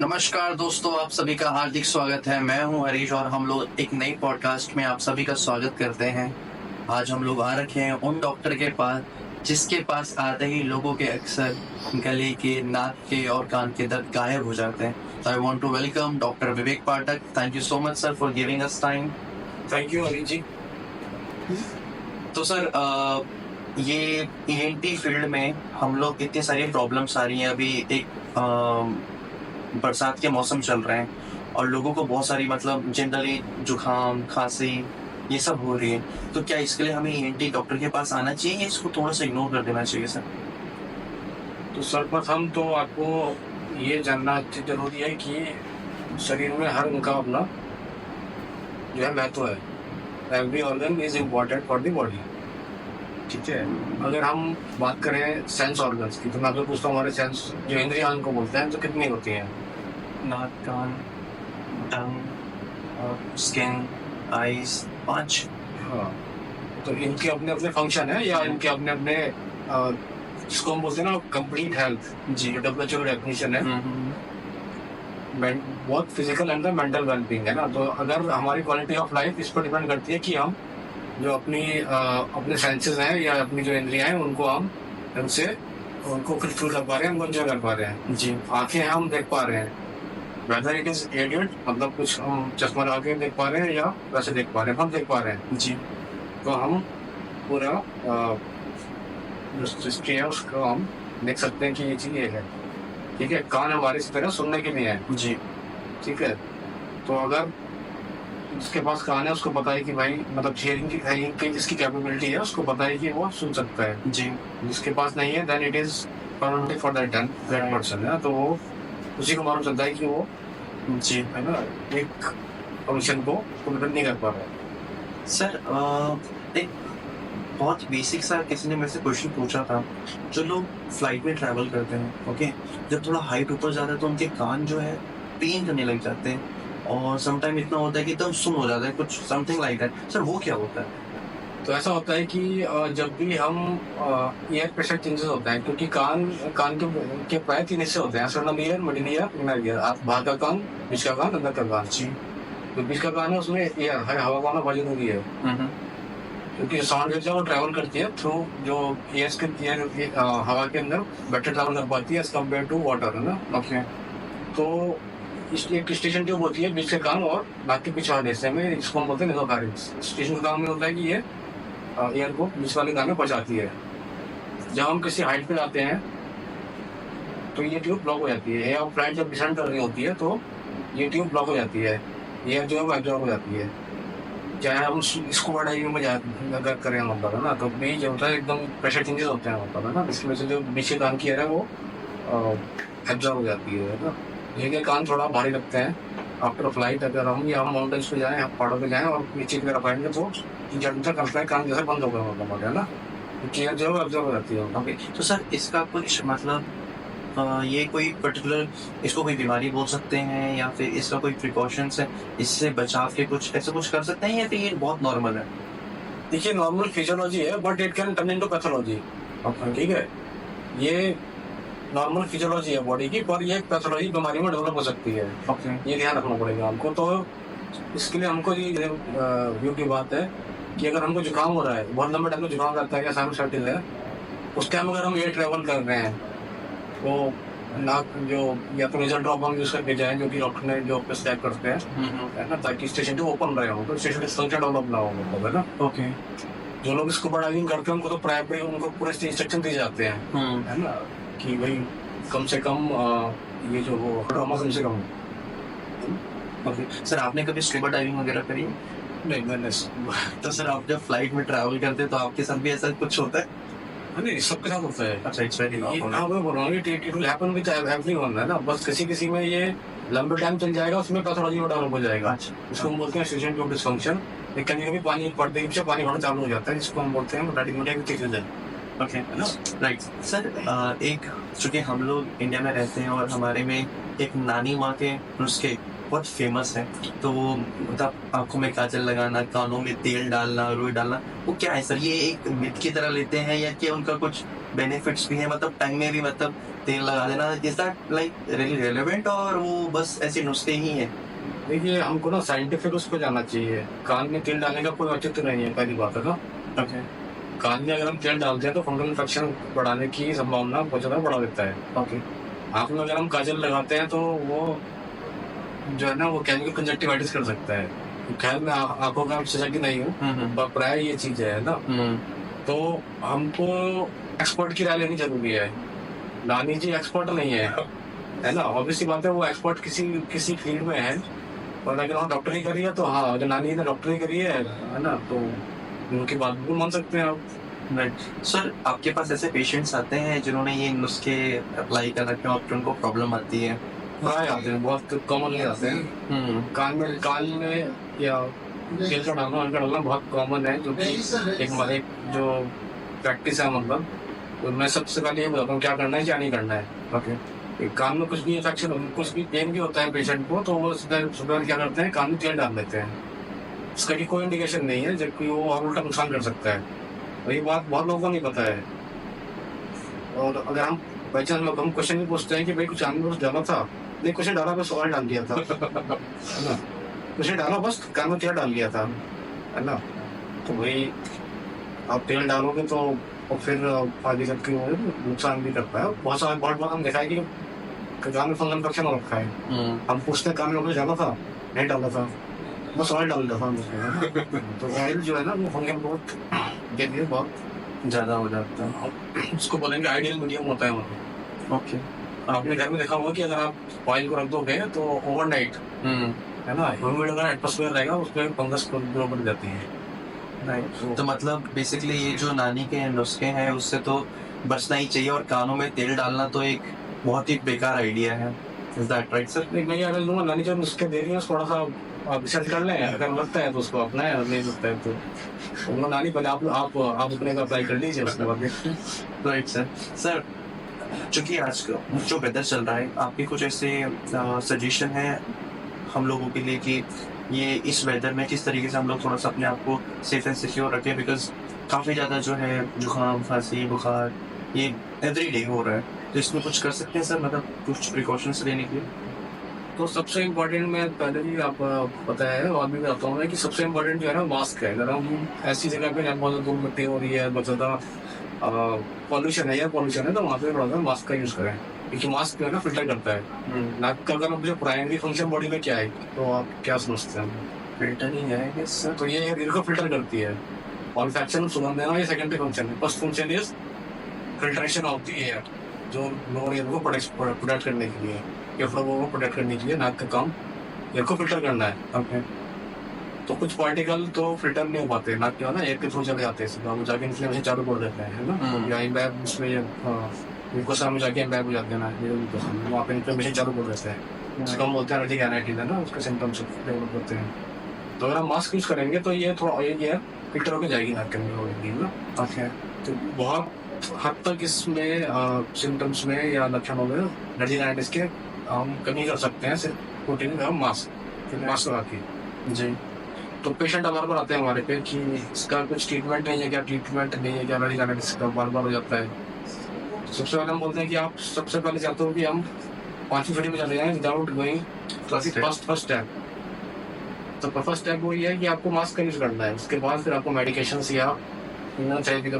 नमस्कार दोस्तों, आप सभी का हार्दिक स्वागत है। मैं हूं हरीश और हम लोग एक नई पॉडकास्ट में आप सभी का स्वागत करते हैं। आज हम लोग आ रखे हैं उन डॉक्टर के पास जिसके पास आते ही लोगों के अक्सर गले के, नाक के और कान के दर्द गायब हो जाते हैं। So I want to welcome Dr. Vivek Pathak. Thank you so much sir for giving us time. Thank you Harish ji. तो सर ये ENT फील्ड में हम लोग इतनी सारी प्रॉब्लम्स आ रही हैं। अभी एक बरसात के मौसम चल रहे हैं और लोगों को बहुत सारी मतलब जनरली जुकाम, खांसी ये सब हो रही है। तो क्या इसके लिए हमें ENT डॉक्टर के पास आना चाहिए या इसको थोड़ा सा इग्नोर कर देना चाहिए सर? तो सर्वप्रथम तो आपको ये जानना जरूरी है कि शरीर में हर उनका अपना जो है महत्व है। Every organ is important for the body. ठीक है, अगर हम बात करें सेंस ऑर्गन्स की तो मैं आपको पूछता हूँ, हमारे सेंस जो इंद्रियां को बोलते हैं तो कितनी होती हैं? नाक, कान, टंग, स्किन, आईज, 5। हाँ, तो इनके अपने अपने फंक्शन है या इनके अपने अपने जिसको हम बोलते हैं ना कंप्लीट हेल्थ, जी। WHO डेफिनेशन है बहुत फिजिकल एंड मेंटल वेलबींग है ना। तो अगर हमारी क्वालिटी ऑफ लाइफ इस पर डिपेंड करती है कि हम जो अपने सेंसेस हैं या अपनी जो इंद्रियां हैं उनको हम उनसे उनको कंट्रोल कर पा रहे हैं, उनको एंजॉय कर पा रहे हैं। जी। आंखें हम देख पा रहे हैं, वेदर इट इज एडियट मतलब कुछ हम चश्मा लगा के देख पा रहे हैं या वैसे देख पा रहे हैं, हम देख पा रहे हैं। जी। तो हम पूरा जो सृष्टि है उसको हम देख सकते हैं कि ये चीज ये है। ठीक है, कान हमारे इस तरह सुनने के लिए है। जी। ठीक है, तो अगर जिसके पास कान है उसको पता है कि भाई मतलब हियरिंग की जिसकी कैपेबिलिटी है उसको पता है कि वो सुन सकता है। जी। जिसके पास नहीं है then it is for for that person है, तो वो उसी को मालूम चलता है कि वो जी है ना एक फंक्शन को कंप्लीट नहीं कर पा रहा। सर एक बहुत बेसिक सा किसी ने मेरे से क्वेश्चन पूछा था। जो लोग फ्लाइट में ट्रैवल करते हैं, ओके, जब थोड़ा हाइट ऊपर जाता है तो उनके कान जो है पेन करने लग जाते हैं और समटाइम इतना होता है कि एकदम सुन हो जाता है, कुछ समथिंग लाइक दैट। सर वो क्या होता है? तो ऐसा होता है कि जब भी हम ईयर प्रेशर चेंजेस होता है, क्योंकि कान के प्राय 3 हिस्से होते हैं, external ear, middle ear, inner ear. आप बाहर का कान, बीच का कान, अंदर का कान। जी। तो बीच का कान है उसमें एयर हवा का आना बहुत जरूरी है, क्योंकि साउंड वेव वो ट्रैवल करती है थ्रू जो एयर्स के एयर हवा के अंदर बेटर ट्रैवल कर पाती है एज कम्पेयर टू वाटर, है ना। ओके। तो एक स्टेशन ट्यूब होती है बीच के कान और नाक के पीछे वाले हिस्से में, जिसको हम बोलते हैं नेसोफैरिंक्स। स्टेशन का काम ये होता है कि ये एयर को बीच वाले कान में पहुंचाती है। जब हम किसी हाइट पे जाते हैं तो ये ट्यूब ब्लॉक हो जाती है, या फ्लाइट जब डिसेंड कर रही होती है तो ये ट्यूब ब्लॉक हो जाती है, एयर जो है वो एब्जॉर्ब हो जाती है। चाहे हम स्कूबा डाइविंग में अगर करें वहाँ पर, है ना, तो भी जो होता है एकदम प्रेशर चेंजेस होते हैं वहाँ पर, है ना। इसकी वजह से जो बीच के कान की एयर है वो एब्जॉर्ब हो जाती है ना। ये कान थोड़ा भारी लगते हैं आफ्टर फ्लाइट। अगर हम या हम माउंटेन्स पे जाएं, हम पहाड़ों पे जाएं और नीचे की तरफ आएंगे तो 3-4 दिन तक अपना कान जैसे बंद हो गया मतलब, है ना, क्योंकि एयर जो है एब्जॉर्ब हो जाती है। ओके, तो सर इसका कुछ मतलब ये कोई पर्टिकुलर इसको कोई बीमारी बोल सकते हैं या फिर इसका कोई प्रिकॉशंस है, इससे बचाव के कुछ ऐसा कुछ कर सकते हैं या फिर ये बहुत नॉर्मल है? देखिए, नॉर्मल फिजियोलॉजी है but it can turn into pathology. ठीक है, ये नॉर्मल फिजियोलॉजी है बॉडी की, पर ये पैथोलॉजी बीमारी में डेवलप हो सकती है। ये ध्यान रखना पड़ेगा हमको। तो इसके लिए हमको ये व्यू की बात है कि अगर हमको जुकाम हो रहा है, बहुत लंबे टाइम में जुकाम रहता है या साइनसाइटिस है, उस टाइम अगर हम एयर ट्रेवल कर रहे हैं तो नाक जो या तो नेजल ड्रॉप हम यूज करके जाएं, जो कि डॉक्टर ने जो प्रिस्क्राइब करते हैं, है ना, ताकि स्टेशन जो ओपन रहे हो तो स्टेशन डिस्फंक्शन डेवलप ना हो, मतलब, है ना। ओके। जो लोग स्कूबा डाइविंग करते हैं उनको तो प्राइमरी उनको पूरे इंस्ट्रक्शन दिए जाते हैं, है ना, कि भाई कम से कम ये जो वो ट्रॉमा कम से कम। ओके, सर आपने कभी स्कूबा डाइविंग वगैरह करी है? नहीं, मैंने तो सर आप जब फ्लाइट में ट्रैवल करते हैं तो आपके साथ भी ऐसा कुछ होता है? नहीं, सबके साथ होता है। अच्छा, इट्स वेरी नॉर्मल। हाँ, मैं बोल रहा हूँ it will happen with everyone, है ना। बस किसी में ये लंबे टाइम चल जाएगा, उसमें पैथोलॉजी में डेवलप हो जाएगा। अच्छा, इसको हम बोलते हैं स्टेशन ट्यूब डिस्फंक्शन। कभी पानी पड़ते ही पानी भरना चालू हो जाता है, जिसको हम बोलते हैं रेडियोमेटिक। Okay, right. सर एक चूंकि हम लोग इंडिया में रहते हैं और हमारे में एक नानी माँ के नुस्खे बहुत फेमस है, तो मतलब आंखों में काजल लगाना, कानों में तेल डालना, रुई डालना, वो क्या है सर? ये एक मिथ की तरह लेते हैं या कि उनका कुछ बेनिफिट्स भी है, मतलब टंग में भी मतलब तेल लगा देना, is that like really relevant, और वो बस ऐसे नुस्खे ही है? देखिए हमको ना साइंटिफिक उस पर जाना चाहिए। कान में तेल डालने का कोई औचित्य नहीं है, पहली बात है ना। ओके कान में अगर हम तेल डालते हैं तो फंगल इन्फेक्शन बढ़ाने की संभावना बहुत ज़्यादा बढ़ा देता है। ओके। आँख में अगर हम काजल लगाते हैं तो वो जो है ना वो केमिकल कंजक्टिवाइटिस कर सकता है। खैर मैं आंखों का विशेषज्ञ नहीं हूँ, पर प्राय ये चीज़ है ना। तो हमको एक्सपर्ट की राय लेनी जरूरी है। नानी जी एक्सपर्ट नहीं है ना। ऑब्वियसली बात है, वो एक्सपर्ट किसी फील्ड में है, और अगर वहाँ डॉक्टरी करी है तो हाँ, अगर नानी ने डॉक्टरी करी है ना, तो उनकी बात बिल्कुल मान सकते हैं आप। राइट सर, आपके पास ऐसे पेशेंट्स आते हैं जिन्होंने ये नुस्खे अप्लाई कर रखे हैं और फिर उनको प्रॉब्लम आती है? प्राय आते हैं, बहुत कॉमनली आते हैं। कान में या तेल का डालना बहुत कॉमन है, जो कि एक जो प्रैक्टिस है, मतलब तो मैं सबसे पहले ये बताता हूँ क्या करना है क्या नहीं करना है। ओके। कान में कुछ भी इन्फेक्शन, कुछ भी पेन भी होता है पेशेंट को, तो वो सुबह क्या करते हैं, कान में तेल डाल देते हैं। इसका भी कोई इंडिकेशन नहीं है, जबकि वो और उल्टा नुकसान कर सकता है। और ये बात बहुत लोगों को नहीं पता है। और अगर हम बाई चांस हम क्वेश्चन भी पूछते हैं कि भाई कुछ कान में कुछ डाला था, नहीं क्वेश्चन डाला, बस ऑयल डाल दिया था, है ना। क्वेश्चन डाला, बस कान में तेल डाल दिया था, है ना। तो भाई आप तेल डालोगे तो और फिर आगे चल के वो नुकसान भी करता है। बहुत बार हम देखा है कि कान में फंगल इन्फेक्शन हो रखा है, हम पूछते हैं कान में कुछ डाला था, नहीं डाला था, बस ऑयल डाल दिया था। तो ऑयल जो है ना वो फंगल बहुत ज़्यादा हो जाता है। उसको बोलेंगे आइडियल मीडियम होता है वहाँ। ओके। आपने घर में देखा होगा कि अगर आप ऑयल को रख दोगे तो ओवरनाइट, है ना, ह्यूमिड अगर एटमॉस्फेयर रहेगा उसमें फंगस ग्रो बढ़ जाती है। राइट, तो मतलब बेसिकली ये जो नानी के नुस्खे हैं उससे तो बचना ही चाहिए, और कानों में तेल डालना तो एक बहुत ही बेकार आइडिया है। Is that right sir? नहीं, मैं ये अगर लूँगा, नानी जब नुस्खे दे रही है थोड़ा सा आप रिसर्च कर लें, अगर लगता है तो उसको अपनाएं, और नहीं लगता है तो उनको नानी पहले आप अपने को अप्लाई कर लीजिए, उसके बाद राइट सर। सर, चूंकि आज का जो वेदर चल रहा है, आपके कुछ ऐसे सजेशन है हम लोगों के लिए कि ये इस वेदर में किस तरीके से हम लोग थोड़ा सा अपने आप को सेफ एंड सिक्योर रखें? बिकॉज काफ़ी ज़्यादा जो है जुकाम, खांसी, बुखार ये एवरी डे हो रहा है, तो इसमें कुछ कर सकते हैं सर, मतलब कुछ प्रिकॉशंस लेने के लिए? तो सबसे इम्पोर्टेंट, मैं पहले भी आप पता है और भी बताता हूँ मैं, कि सबसे इम्पोर्टेंट जो है ना मास्क है। अगर हम ऐसी जगह पे जहाँ बहुत ज़्यादा धूल मिट्टी हो रही है, बहुत ज़्यादा पॉल्यूशन है या पॉल्यूशन है, तो वहाँ पे थोड़ा सा मास्क का यूज़ करें, क्योंकि मास्क जो है ना फिल्टर करता है। नाक का अगर जो प्राइमरी फंक्शन बॉडी में क्या है, तो आप क्या समझते हैं? फिल्टर ही है सर। तो ये इनको फिल्टर करती है, और इन्फेक्शन सुगंध देना ये सेकेंडरी फंक्शन है। First function is filtration of the air, जो लोअर एयर को प्रोटेक्ट करने के लिए, फेफड़ों को प्रोटेक्ट करने के लिए नाक का काम एयर को फिल्टर करना है। ओके। तो कुछ पार्टिकल तो फिल्टर नहीं हो पाते, नाक के ना एयर के थ्रू चले जाते हैं, सीधा वो जाके इन्फ्लेमेशन चालू कर देते हैं, है ना, या इम्बैब उसमें म्यूकोसा में जाके इम्बैब हो जाते हैं ना, वहाँ पे इन्फ्लेमेशन चालू कर देते हैं, उसको हम बोलते हैं एलर्जिक एनाइटिस, है ना, उसके सिम्टम्स डेवलप करते हैं। तो अगर हम मास्क यूज करेंगे तो ये थोड़ा ये फिल्टर होकर जाएगी नाक के अंदर होगी ना। ओके। तो बहुत हद तक इसमें सिम्टम्स में या लक्षणों में एलर्जिक एनाइटिस के हम कमी कर सकते हैं सिर्फ प्रोटीन का मास्क लगा के। जी। तो पेशेंट हमारे पर आते हैं हमारे पे कि इसका कुछ ट्रीटमेंट नहीं है क्या, ट्रीटमेंट नहीं है क्या, एलर्जिक एनाइटिस का बार हो जाता है। सबसे पहले हम बोलते हैं कि आप सबसे पहले चाहते हो कि हम 5वीं फील्ड में चले जाएं विदाउट गोइंग फर्स्ट स्टेप। तो फर्स्ट स्टेप वो ये है कि आपको मास्क का यूज करना है, उसके बाद फिर आपको मेडिकेशंस या थेरेपी का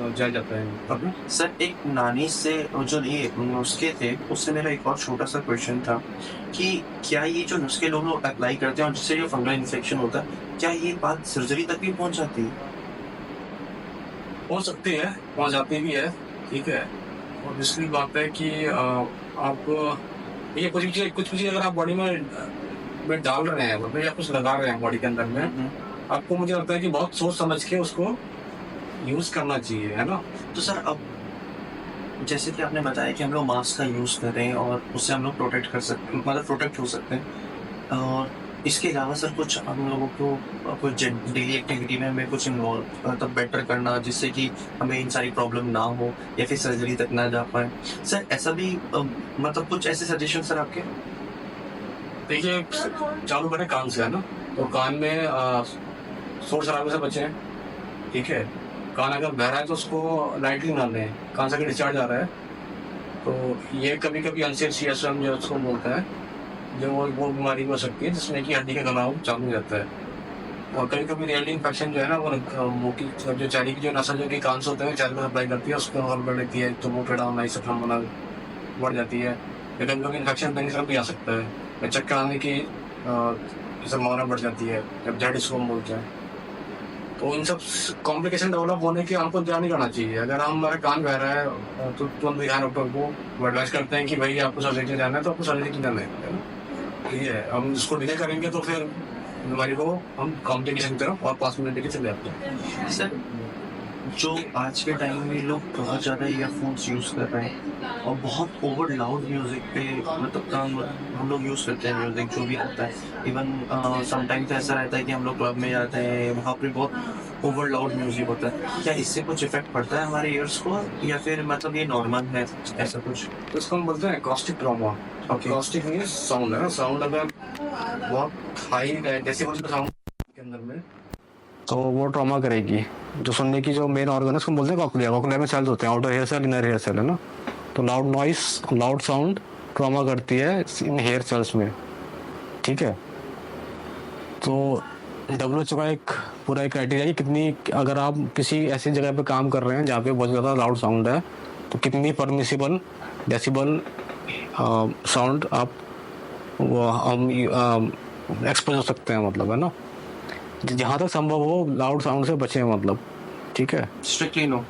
जाया जाता है। सर, एक नानी से जो ये नुस्खे थे उससे मेरा एक और छोटा सा क्वेश्चन था कि क्या ये जो नुस्खे लोग अप्लाई करते हैं और जिससे जो फंगल इन्फेक्शन होता है, क्या ये बात सर्जरी तक भी पहुंच जाती है? पहुंच सकती है, पहुंच जाती भी है, ठीक है। और दूसरी बात है कि आप ये कुछ भी चीज़ अगर आप बॉडी में डाल रहे हैं, मतलब या कुछ लगा रहे हैं बॉडी के अंदर में, आपको मुझे लगता है कि बहुत सोच समझ के उसको यूज करना चाहिए, है ना। तो सर, अब जैसे कि आपने बताया कि हम लोग मास्क का यूज करें और उससे हम लोग प्रोटेक्ट कर सकते, मतलब प्रोटेक्ट हो सकते हैं, और इसके अलावा सर कुछ हम लोगों को कुछ डेली एक्टिविटी में हमें कुछ इन्वॉल्व मतलब बेटर करना, जिससे कि हमें इन सारी प्रॉब्लम ना हो या फिर सर्जरी तक ना जा पाए, सर ऐसा भी मतलब कुछ ऐसे सजेशन सर आपके? देखिए, चालू करें कान से, है ना। तो कान में शोर शराबे से बचें, ठीक है। कान अगर बह रहा है तो उसको लाइटली ना लें, कान से अगर डिस्चार्ज आ रहा है तो ये कभी कभी अनसेसियम जो उसको बोलते हैं, जो वो बीमारी हो सकती है जिसमें कि हड्डी का घनाव चालू हो जाता है। और कभी कभी रियली इन्फेक्शन जो है ना वो मुंह की जो चेहरे की जो नसल जो कि कान से होते हैं चेहरे को सप्लाई करती है उसको हल कर देती है, तो वो पेड़ा होना ये सब होना बढ़ जाती है। या कभी कभी इन्फेक्शन कहीं से भी आ सकता है, या चक्कर आने की संभावना बढ़ जाती है, जब जेड इसको हम बोलते हैं। तो इन सब कॉम्प्लिकेशन डेवलप होने की हमको ध्यान नहीं करना चाहिए। अगर हमारा कान बह रहा है तो तुरंत ध्यान डॉक्टर को एडवाइस करते हैं कि भाई आपको सर्जरी जाना है तो आपको सर्जरी जाना है। ठीक है, हम इसको डिले करेंगे तो फिर बीमारी को हम कॉम्प्लिकेशन की तरफ और 5 मिनट लेके चले जाते हैं। सर, जो आज के टाइम में लोग बहुत ज़्यादा ईयरफोन्स यूज़ कर रहे हैं और बहुत ओवर लाउड म्यूज़िक पे मतलब काम हम लोग यूज़ करते हैं म्यूज़िक जो भी आता है। इवन समटाइम्स ऐसा रहता है कि हम लोग क्लब में जाते हैं, वहाँ पे बहुत ओवर लाउड म्यूज़िक होता है। क्या इससे कुछ इफेक्ट पड़ता है हमारे ईयर्स को, या फिर मतलब ये नॉर्मल है ऐसा कुछ? तो इसको हम बोलते हैं acoustic trauma. Acoustic means sound है ना, साउंड अगर बहुत हाई डेसिबल का साउंड के अंदर में तो वो ट्रॉमा करेगी। जो सुनने की जो मेन ऑर्गन है उसको बोलते हैं कॉक्लिया। कॉक्लिया में सेल्स होते हैं, outer hair cell, inner hair cell, है ना। तो loud noise, loud sound trauma करती है इन हेयर सेल्स में। ठीक है, तो WHO का एक पूरा एक क्राइटेरिया है कि कितनी, अगर आप किसी ऐसी जगह पे काम कर रहे हैं जहाँ पे बहुत ज़्यादा लाउड साउंड है तो कितनी परमिसिबल डेसिबल साउंड आप वो हम एक्सपोज हो सकते हैं, मतलब, है ना। जहाँ तक संभव हो लाउड साउंड से बचें, मतलब। ठीक है, स्ट्रिक्टली नो।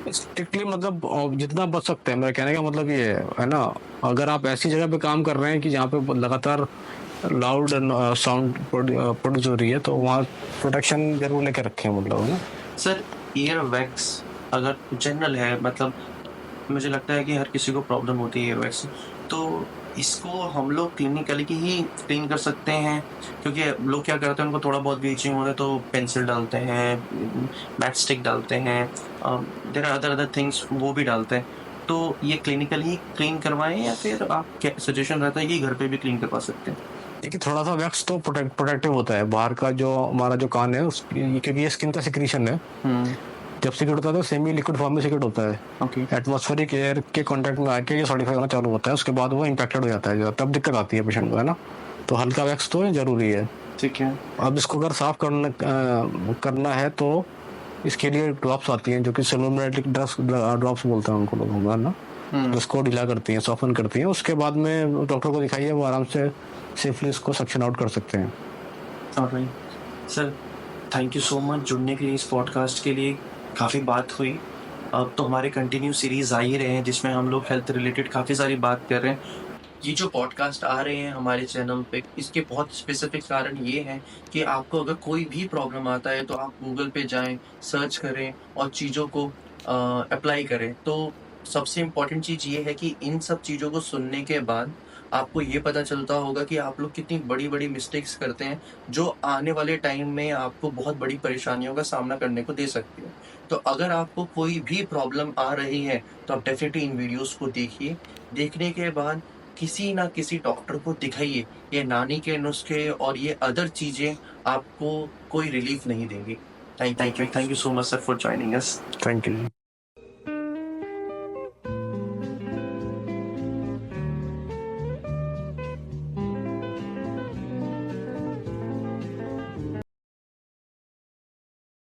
स्ट्रिक्टली मतलब जितना बच सकते हैं। मेरा कहने का मतलब ये है ना, अगर आप ऐसी जगह पे काम कर रहे हैं कि जहाँ पे लगातार लाउड साउंड प्रोड्यूस हो रही है तो वहाँ प्रोटेक्शन जरूर लेके रखें, मतलब, है ना। सर, ईयर वैक्स अगर जनरल है, मतलब मुझे लगता है कि हर किसी को प्रॉब्लम होती है ईयर वैक्स, तो इसको हम लोग क्लिनिकली ही क्लीन कर सकते हैं? क्योंकि लोग क्या करते हैं, उनको थोड़ा बहुत भी इचिंग होता है तो पेंसिल डालते हैं, मैट स्टिक डालते हैं, देयर आर अदर थिंग्स वो भी डालते हैं। तो ये क्लिनिकली क्लीन करवाएं या फिर आप क्या सजेशन रहता है कि घर पे भी क्लीन करवा सकते हैं? देखिए, थोड़ा सा वैक्स तो प्रोटेक्टिव होता है। बाहर का जो हमारा जो कान है क्योंकि ये स्किन का सिक्रीशन है, जब सिक्रेट होता है तो सेमी लिक्विड फॉर्म में सिक्रेट होता है। ओके। एटमॉस्फेरिक एयर के कांटेक्ट में आके ये सॉलिडिफाई होना चालू होता है, उसके बाद वो इम्पैक्टेड हो जाता है, तब दिक्कत आती है पेशेंट को, है ना। तो हल्का वैक्स तो जरूरी है। ठीक है। अब इसको अगर साफ करना है तो इसके लिए ड्रॉप्स आती हैं जो कि सेलुलोमेटिक ड्रॉप्स बोलते हैं उनको लोग, है ना। उसको ढीला करती हैं, सॉफ्टन करती हैं। उसके बाद में डॉक्टर को दिखाइए, वो आराम से सेफली इसको सक्शन आउट कर सकते हैं। Alright sir, thank you so much जुड़ने के लिए, इस पॉडकास्ट के लिए। काफ़ी बात हुई, अब तो हमारे कंटिन्यू सीरीज आ ही रहे हैं जिसमें हम लोग हेल्थ रिलेटेड काफ़ी सारी बात कर रहे हैं। ये जो पॉडकास्ट आ रहे हैं हमारे चैनल पे, इसके बहुत स्पेसिफिक कारण ये हैं कि आपको अगर कोई भी प्रॉब्लम आता है तो आप गूगल पे जाएं, सर्च करें और चीज़ों को अप्लाई करें। तो सबसे इम्पॉर्टेंट चीज़ ये है कि इन सब चीज़ों को सुनने के बाद आपको ये पता चलता होगा कि आप लोग कितनी बड़ी बड़ी मिस्टेक्स करते हैं जो आने वाले टाइम में आपको बहुत बड़ी परेशानियों का सामना करने को दे सकती है। तो अगर आपको कोई भी प्रॉब्लम आ रही है तो आप डेफिनेटली इन वीडियोस को देखिए। देखने के बाद किसी ना किसी डॉक्टर को दिखाइए। ये नानी के नुस्खे और ये अदर चीज़ें आपको कोई रिलीफ नहीं देंगी। Thank you so much sir for joining us. Thank you.